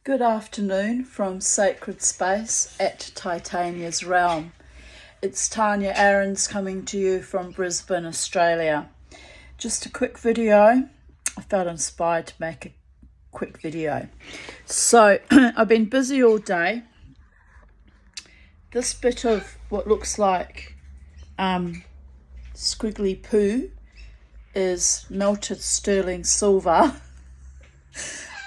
Good afternoon from sacred space at Titania's realm. It's Tanya Aarons coming to you from Brisbane, Australia. Just a quick video. I felt inspired to make a quick video. So I've been busy all day. This bit of what looks like squiggly poo is melted sterling silver.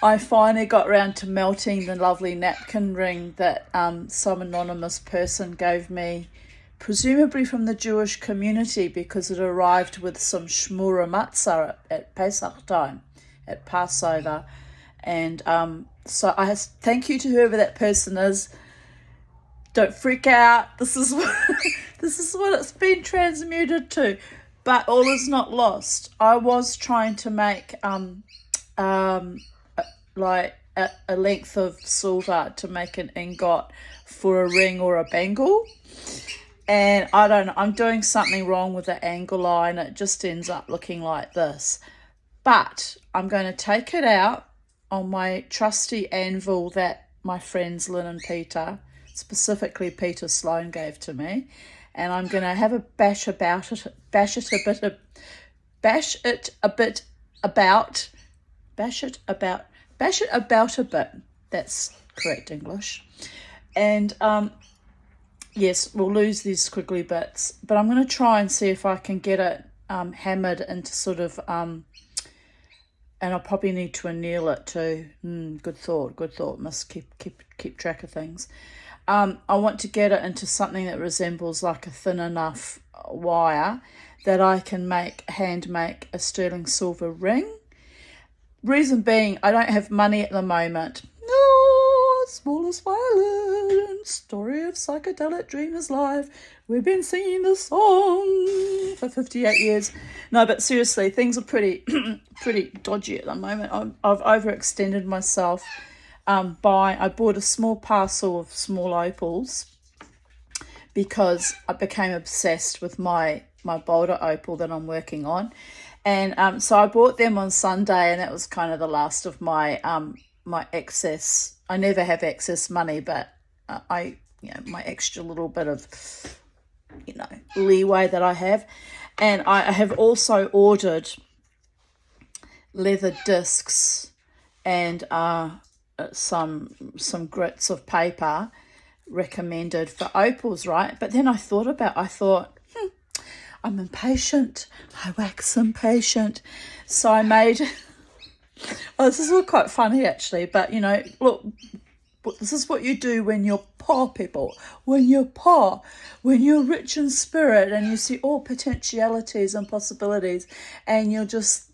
I finally got around to melting the lovely napkin ring that some anonymous person gave me, presumably from the Jewish community, because it arrived with some shmura matzah at Pesach time, at Passover. And so I thank you to whoever that person is. Don't freak out. This is what it's been transmuted to. But all is not lost. I was trying to make like a length of silver to make an ingot for a ring or a bangle, and I don't know, I'm doing something wrong with the angle line. It just ends up looking like this, but I'm going to take it out on my trusty anvil that my friends Lynn and Peter, specifically Peter Sloan, gave to me, and I'm going to have a bash it about a bit. That's correct English. And yes, we'll lose these squiggly bits, but I'm going to try and see if I can get it hammered into sort of and I'll probably need to anneal it too. Good thought. Must keep track of things. I want to get it into something that resembles like a thin enough wire that I can hand make a sterling silver ring. Reason being, I don't have money at the moment. No, smallest violin, story of psychedelic dreamer's life. We've been singing this song for 58 years. No, but seriously, things are pretty dodgy at the moment. I've overextended myself. I bought a small parcel of small opals because I became obsessed with my boulder opal that I'm working on. And so I bought them on Sunday, and that was kind of the last of my my excess. I never have excess money, but my extra little bit of leeway that I have. And I have also ordered leather discs and some grits of paper recommended for opals, right? But then I thought I'm impatient. I wax impatient. So I made... this is all quite funny, actually. But, look, this is what you do when you're poor, people. When you're poor. When you're rich in spirit and you see all potentialities and possibilities, and you're just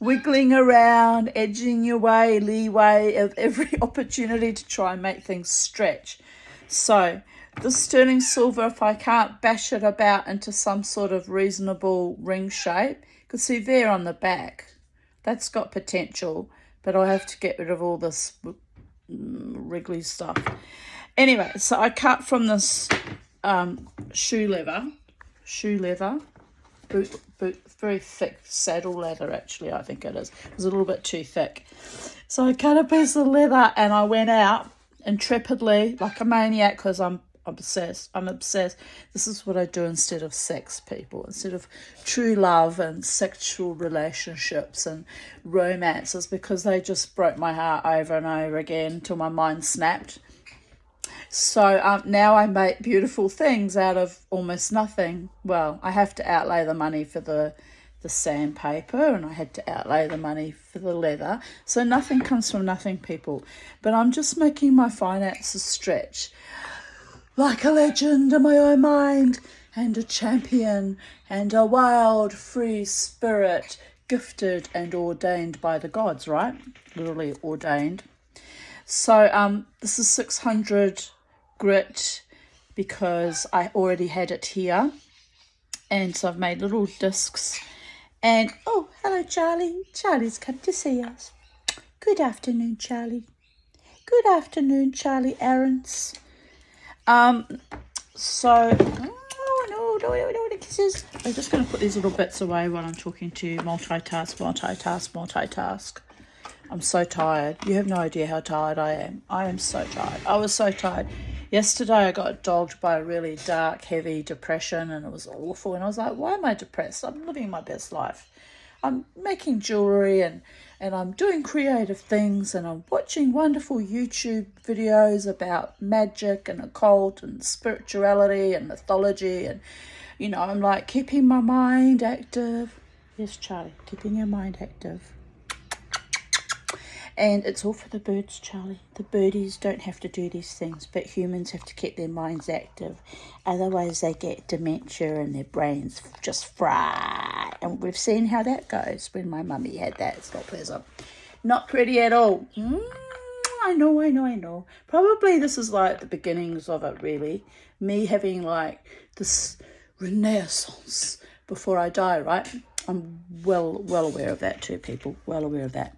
wiggling around, edging your way, leeway of every opportunity to try and make things stretch. So... the sterling silver, if I can't bash it about into some sort of reasonable ring shape, because see there on the back, that's got potential, but I'll have to get rid of all this wriggly stuff. Anyway, so I cut from this shoe leather, boot, very thick saddle leather, actually, I think it is. It was a little bit too thick. So I cut a piece of leather and I went out intrepidly, like a maniac, because I'm obsessed. This is what I do instead of sex, people. Instead of true love and sexual relationships and romances, because they just broke my heart over and over again till my mind snapped. So now I make beautiful things out of almost nothing. Well, I have to outlay the money for the sandpaper, and I had to outlay the money for the leather. So nothing comes from nothing, people. But I'm just making my finances stretch. Like a legend in my own mind, and a champion, and a wild, free spirit, gifted and ordained by the gods, right? Literally ordained. So this is 600 grit, because I already had it here. And so I've made little discs. And, oh, hello, Charlie. Charlie's come to see us. Good afternoon, Charlie. Good afternoon, Charlie Aarons. So, no, kisses. I'm just going to put these little bits away while I'm talking to you. Multitask. I'm so tired. You have no idea how tired I am. I am so tired. I was so tired. Yesterday I got dogged by a really dark, heavy depression, and it was awful. And I was like, why am I depressed? I'm living my best life. I'm making jewellery and I'm doing creative things, and I'm watching wonderful YouTube videos about magic and occult and spirituality and mythology, and, you know, I'm like keeping my mind active. Yes, Charlie, keeping your mind active. And it's all for the birds, Charlie. The birdies don't have to do these things, but humans have to keep their minds active. Otherwise they get dementia and their brains just fry. And we've seen how that goes when my mummy had that. It's not pleasant. Not pretty at all. I know. Probably this is like the beginnings of it, really. Me having like this renaissance before I die, right? I'm well aware of that too, people. Well aware of that.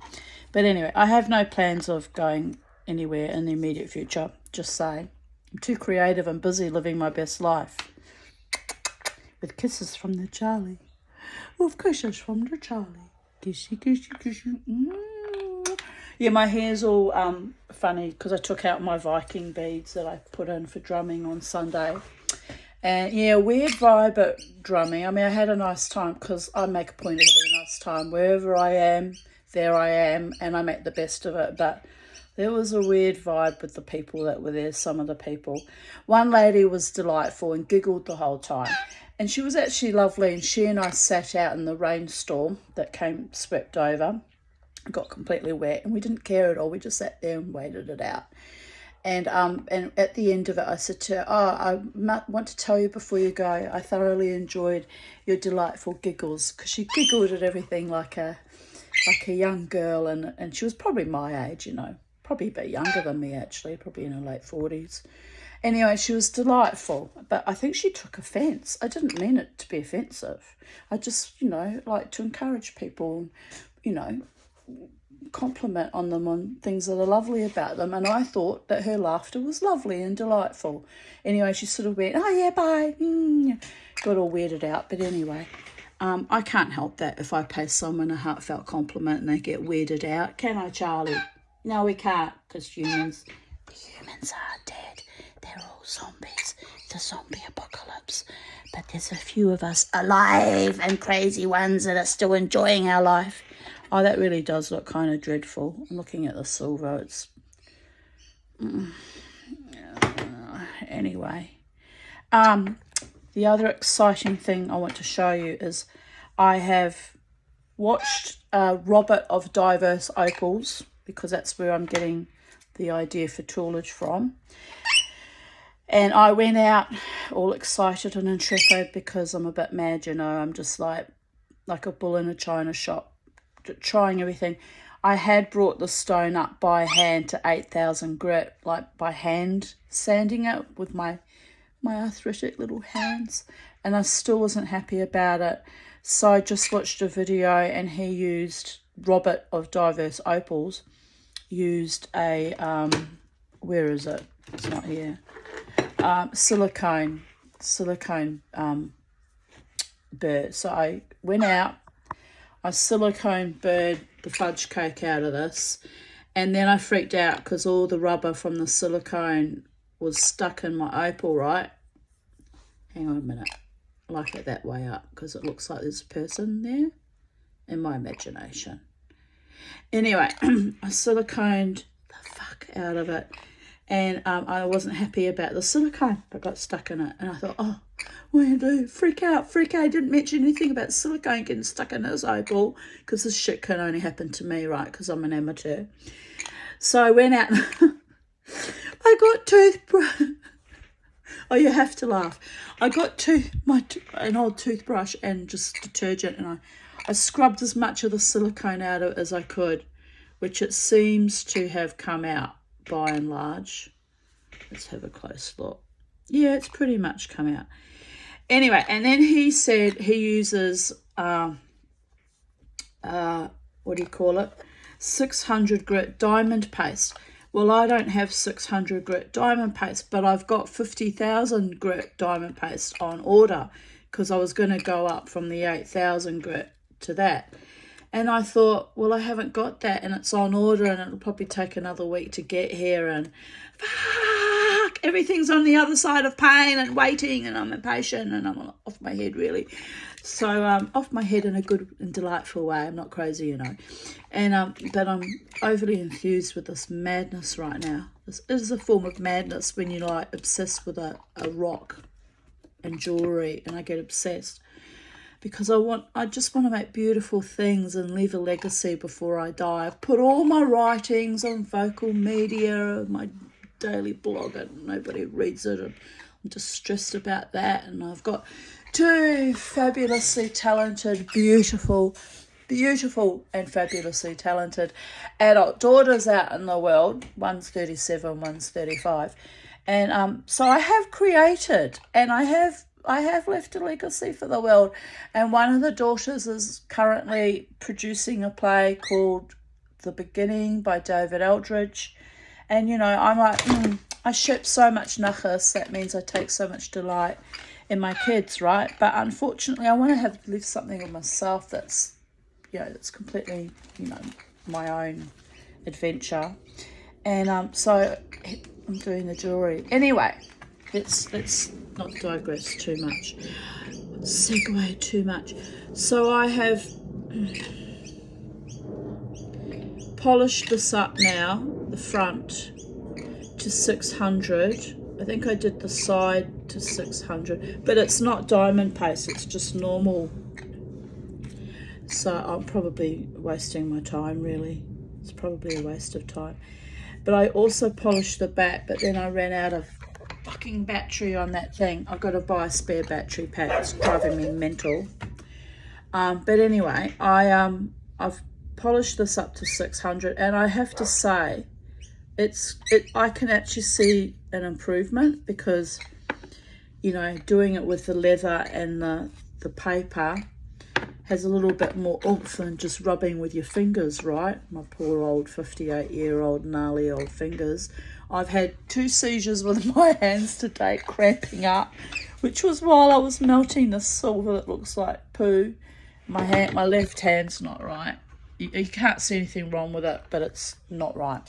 But anyway, I have no plans of going anywhere in the immediate future. Just saying. I'm too creative and busy living my best life. With kisses from the Charlie. With kisses from the Charlie. Kissy, kissy, kissy. Yeah, my hair's all funny because I took out my Viking beads that I put in for drumming on Sunday. And yeah, weird vibe at drumming. I mean, I had a nice time because I make a point of having a nice time. Wherever I am, there I am, and I make the best of it. But there was a weird vibe with the people that were there, some of the people. One lady was delightful and giggled the whole time. And she was actually lovely, and she and I sat out in the rainstorm that swept over, got completely wet, and we didn't care at all. We just sat there and waited it out. And at the end of it, I said to her, I want to tell you before you go, I thoroughly enjoyed your delightful giggles, because she giggled at everything like a young girl, and she was probably my age, you know, probably a bit younger than me actually, probably in her late 40s. Anyway, she was delightful, but I think she took offence. I didn't mean it to be offensive. I just, you know, like to encourage people, you know, compliment on them on things that are lovely about them, and I thought that her laughter was lovely and delightful. Anyway, she sort of went, oh yeah, bye. Got all weirded out, but anyway. I can't help that if I pay someone a heartfelt compliment and they get weirded out. Can I, Charlie? No, we can't, because the humans are dead. They're all zombies. It's a zombie apocalypse. But there's a few of us alive and crazy ones that are still enjoying our life. Oh, that really does look kind of dreadful. I'm looking at the silver. It's... Anyway. The other exciting thing I want to show you is I have watched Robert of Diverse Opals, because that's where I'm getting the idea for toolage from. And I went out all excited and intrepid because I'm a bit mad, you know. I'm just like a bull in a china shop, trying everything. I had brought the stone up by hand to 8,000 grit, like by hand sanding it with my arthritic little hands, and I still wasn't happy about it. So I just watched a video, and he used, Robert of Diverse Opals used a where is it? It's not here. Silicone bird. So I went out, I silicone bird the fudge cake out of this, and then I freaked out because all the rubber from the silicone was stuck in my opal, right? Hang on a minute. I like it that way up because it looks like there's a person there in my imagination. Anyway, I siliconed the fuck out of it, and I wasn't happy about the silicone that got stuck in it. And I thought, oh, what do you do? Freak out. I didn't mention anything about silicone getting stuck in this opal, because this shit can only happen to me, right? Because I'm an amateur. So I went out and I got toothbrush. Oh, you have to laugh. I got an old toothbrush and just detergent, and I scrubbed as much of the silicone out of it as I could, which it seems to have come out by and large. Let's have a close look. Yeah, it's pretty much come out. Anyway, and then he said he uses, what do you call it? 600 grit diamond paste. Well, I don't have 600 grit diamond paste, but I've got 50,000 grit diamond paste on order, because I was going to go up from the 8,000 grit to that. And I thought, well, I haven't got that, and it's on order, and it'll probably take another week to get here, and fuck, everything's on the other side of pain and waiting, and I'm impatient, and I'm off my head, really. So off my head in a good and delightful way. I'm not crazy, you know. And but I'm overly enthused with this madness right now. This is a form of madness when you're like obsessed with a rock and jewelry, and I get obsessed because I just want to make beautiful things and leave a legacy before I die. I've put all my writings on vocal media, my daily blog, and nobody reads it, and I'm just stressed about that. And I've got two fabulously talented, beautiful and fabulously talented adult daughters out in the world. One's 37, one's 35. And so I have created, and I have left a legacy for the world. And one of the daughters is currently producing a play called The Beginning by David Eldridge. And, you know, I'm like, I ship so much nachas. That means I take so much delight in my kids, right? But unfortunately, I want to leave something of myself that's, you know, that's completely, you know, my own adventure. And so I'm doing the jewelry. Anyway, let's not digress too much. Segue too much. So I have polished this up now, the front to 600. I think I did the side to 600, but it's not diamond paste, it's just normal. So I'm probably wasting my time, really. It's probably a waste of time. But I also polished the back, but then I ran out of fucking battery on that thing. I've got to buy a spare battery pack. It's driving me mental. But anyway, I've polished this up to 600, and I have to say, I can actually see an improvement because, you know, doing it with the leather and the paper has a little bit more oomph than just rubbing with your fingers, right? My poor old 58-year-old gnarly old fingers. I've had 2 seizures with my hands today, cramping up, which was while I was melting the silver that looks like poo. My left hand's not right. You can't see anything wrong with it, but it's not right.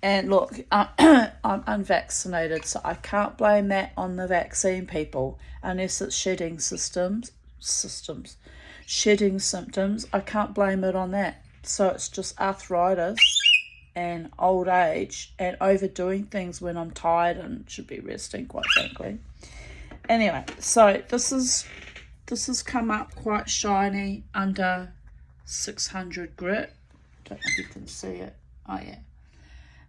And look, I'm unvaccinated, so I can't blame that on the vaccine people unless it's shedding symptoms. I can't blame it on that. So it's just arthritis and old age and overdoing things when I'm tired and should be resting, quite frankly. Anyway, so this has come up quite shiny under 600 grit. Don't know if you can see it. Oh yeah.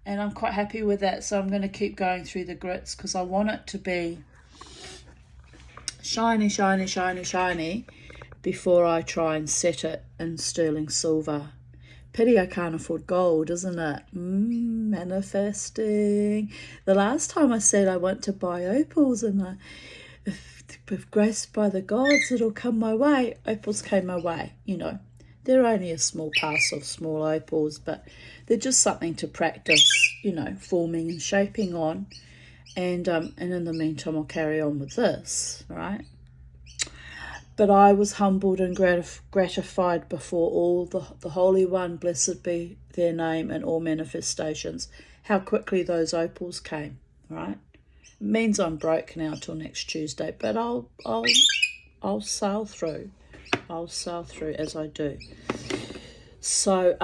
And I'm quite happy with that, so I'm going to keep going through the grits because I want it to be shiny before I try and set it in sterling silver. Pity I can't afford gold, isn't it? Manifesting. The last time I said I want to buy opals, and if graced by the gods, it'll come my way. Opals came my way, you know. They're only a small parcel of small opals, but they're just something to practice, you know, forming and shaping on. And in the meantime, I'll carry on with this, right? But I was humbled and gratified before all the Holy One, blessed be their name, and all manifestations, how quickly those opals came, right? It means I'm broke now till next Tuesday, but I'll sail through. I'll sail through as I do. So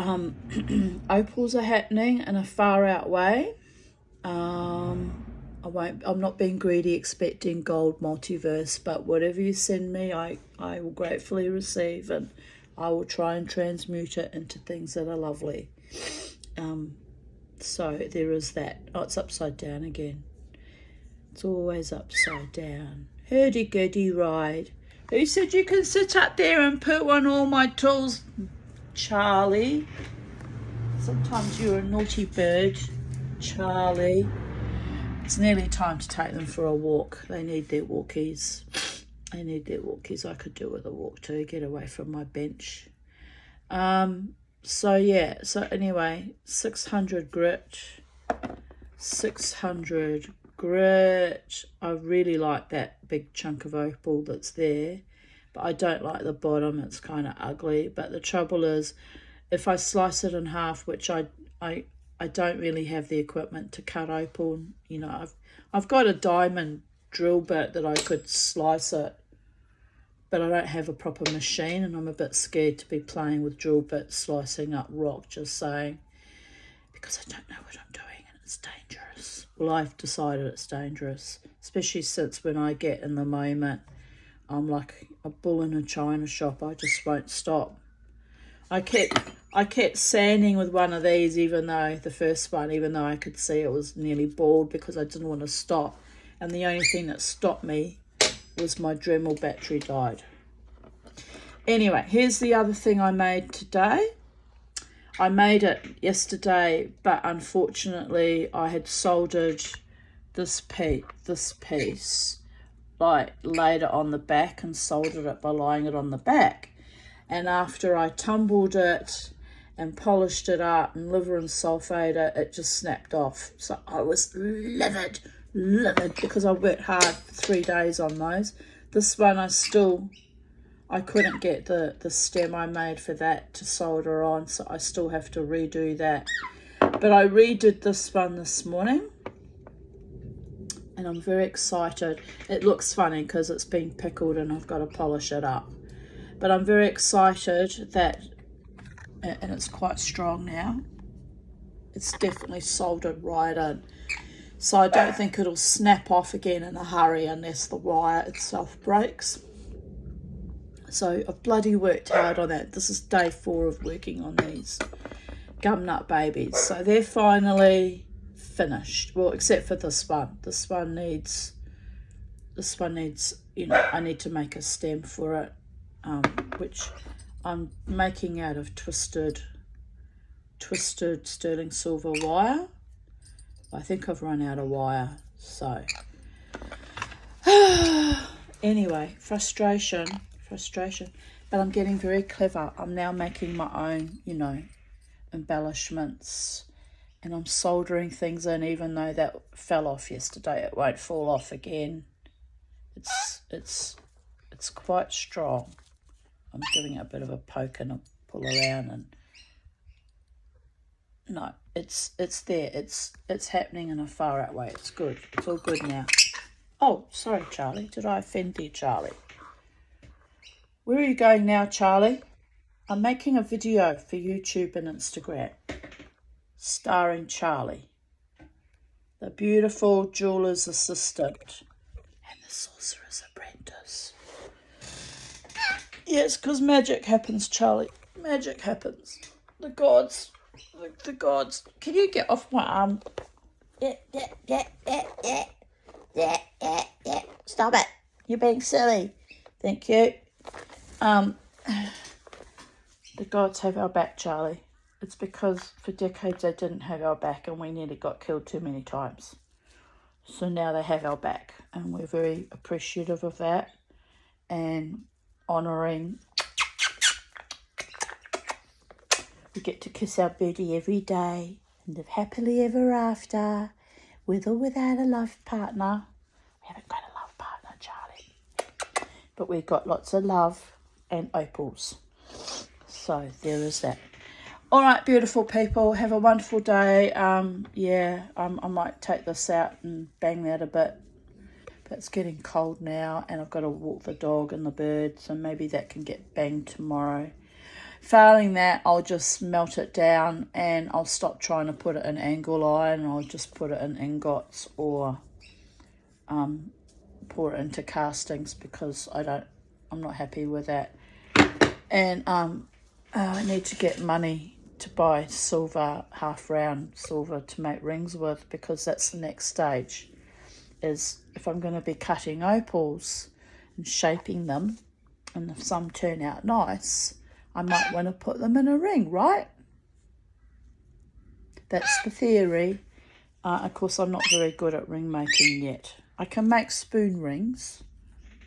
opals are happening in a far out way. I'm not being greedy expecting gold multiverse, but whatever you send me, I will gratefully receive, and I will try and transmute it into things that are lovely. So there is that. Oh, it's upside down again. It's always upside down. Hurdy-gurdy ride. Who said you can sit up there and poo on all my tools, Charlie? Sometimes you're a naughty bird, Charlie. It's nearly time to take them for a walk. They need their walkies. I could do with a walk too, get away from my bench. So anyway, 600 grit. 600 grit. I really like that big chunk of opal that's there, but I don't like the bottom. It's kind of ugly. But the trouble is, if I slice it in half, which I don't really have the equipment to cut open. You know, I've got a diamond drill bit that I could slice it, but I don't have a proper machine, and I'm a bit scared to be playing with drill bits slicing up rock, just saying, because I don't know what I'm doing and it's dangerous. Well, I've decided it's dangerous, especially since when I get in the moment, I'm like a bull in a china shop. I just won't stop. I kept sanding with one of these, even though I could see it was nearly bald, because I didn't want to stop. And the only thing that stopped me was my Dremel battery died. Anyway, here's the other thing I made today. I made it yesterday, but unfortunately I had soldered this piece, like laid it on the back and soldered it by lying it on the back. And after I tumbled it and polished it up and liver and sulphate it just snapped off. So I was livid, because I worked hard 3 days on those. This one I couldn't get the stem I made for that to solder on, so I still have to redo that. But I redid this one this morning, and I'm very excited. It looks funny because it's been pickled and I've got to polish it up. But I'm very excited that, and it's quite strong now. It's definitely soldered right in. So I don't think it'll snap off again in a hurry unless the wire itself breaks. So I've bloody worked hard on that. This is day 4 of working on these gum nut babies. So they're finally finished. Well, except for this one. This one needs, you know, I need to make a stem for it. Which I'm making out of twisted sterling silver wire. I think I've run out of wire, so anyway, frustration, but I'm getting very clever. I'm now making my own, you know, embellishments, and I'm soldering things in. Even though that fell off yesterday, it won't fall off again. It's quite strong. I'm giving it a bit of a poke and a pull around, and no, it's there. It's happening in a far out way. It's good. It's all good now. Oh, sorry, Charlie. Did I offend you, Charlie? Where are you going now, Charlie? I'm making a video for YouTube and Instagram, starring Charlie, the beautiful jeweler's assistant, and the sorcerer's apprentice. Yes, because magic happens, Charlie. Magic happens. The gods. The gods. Can you get off my arm? Yeah. Stop it. You're being silly. Thank you. The gods have our back, Charlie. It's because for decades they didn't have our back and we nearly got killed too many times. So now they have our back, and we're very appreciative of that and honouring. We get to kiss our birdie every day and live happily ever after, with or without a life partner. We haven't got a love partner, Charlie, but we've got lots of love and opals. So there is that. All right, beautiful people, have a wonderful day. I might take this out and bang that a bit. But it's getting cold now, and I've got to walk the dog and the bird, so maybe that can get banged tomorrow. Failing that, I'll just melt it down, and I'll stop trying to put it in angle iron. I'll just put it in ingots or pour it into castings, because I'm not happy with that. And I need to get money to buy silver, half round silver to make rings with, because that's the next stage. Is if I'm going to be cutting opals and shaping them, and if some turn out nice, I might want to put them in a ring, right? That's the theory. Of course, I'm not very good at ring making yet. I can make spoon rings,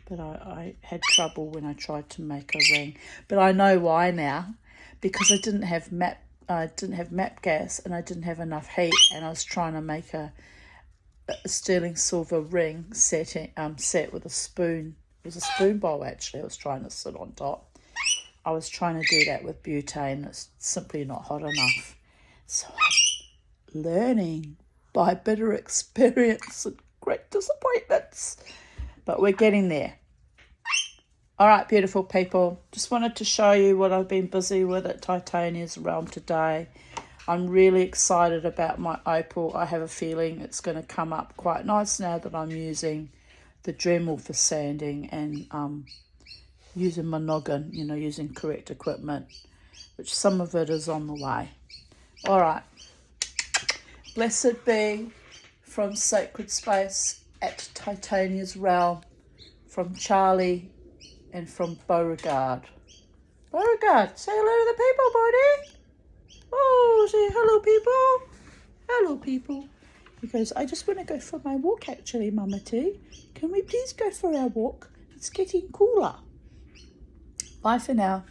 but I had trouble when I tried to make a ring. But I know why now, because I didn't have map gas and I didn't have enough heat, and I was trying to make a sterling silver ring set with a spoon was a spoon bowl actually I was trying to sit on top. I was trying to do that with butane. It's simply not hot enough. So I'm learning by bitter experience and great disappointments. But we're getting there. All right, beautiful people. Just wanted to show you what I've been busy with at Titania's realm today. I'm really excited about my opal. I have a feeling it's going to come up quite nice now that I'm using the Dremel for sanding and using my noggin, using correct equipment, which some of it is on the way. All right. Blessed be from Sacred Space at Titania's realm, from Charlie and from Beauregard. Beauregard, say hello to the people, buddy. Oh, say hello, people. Hello, people. He goes, I just want to go for my walk, actually, Mama T. Can we please go for our walk? It's getting cooler. Bye for now.